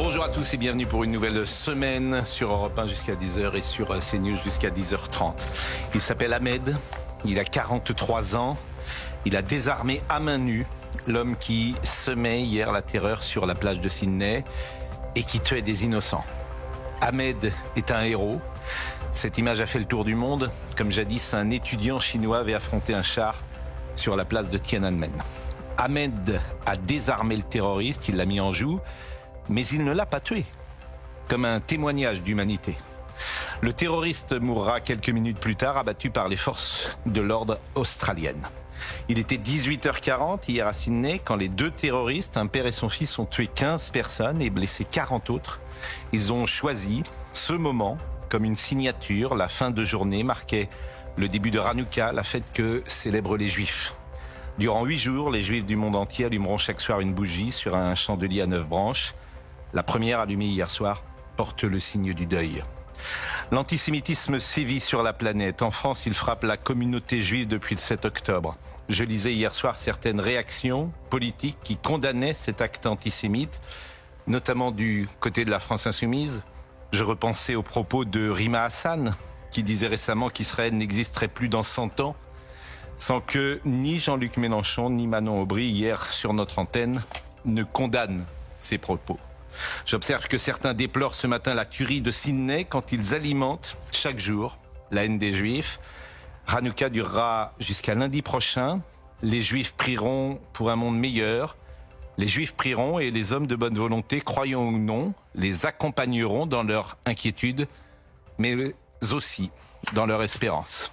Bonjour à tous et bienvenue pour une nouvelle semaine sur Europe 1 jusqu'à 10h et sur CNews jusqu'à 10h30. Il s'appelle Ahmed, il a 43 ans, il a désarmé à main nue l'homme qui semait hier la terreur sur la plage de Sydney et qui tuait des innocents. Ahmed est un héros. Cette image a fait le tour du monde, comme jadis un étudiant chinois avait affronté un char sur la place de Tiananmen. Ahmed a désarmé le terroriste, il l'a mis en joue, mais il ne l'a pas tué, comme un témoignage d'humanité. Le terroriste mourra quelques minutes plus tard, abattu par les forces de l'ordre australiennes. Il était 18h40 hier à Sydney quand les deux terroristes, un père et son fils, ont tué 15 personnes et blessé 40 autres. Ils ont choisi ce moment comme une signature. La fin de journée marquait le début de Hanouka, la fête que célèbrent les Juifs. Durant 8 jours, les Juifs du monde entier allumeront chaque soir une bougie sur un chandelier à 9 branches. La première, allumée hier soir, porte le signe du deuil. L'antisémitisme sévit sur la planète. En France, il frappe la communauté juive depuis le 7 octobre. Je lisais hier soir certaines réactions politiques qui condamnaient cet acte antisémite, notamment du côté de la France insoumise. Je repensais aux propos de Rima Hassan, qui disait récemment qu'Israël n'existerait plus dans 100 ans, sans que ni Jean-Luc Mélenchon ni Manon Aubry, hier sur notre antenne, ne condamnent ces propos. J'observe que certains déplorent ce matin la tuerie de Sydney quand ils alimentent chaque jour la haine des Juifs. Hanouka durera jusqu'à lundi prochain. Les Juifs prieront pour un monde meilleur. Les Juifs prieront et les hommes de bonne volonté, croyons ou non, les accompagneront dans leur inquiétude, mais aussi dans leur espérance.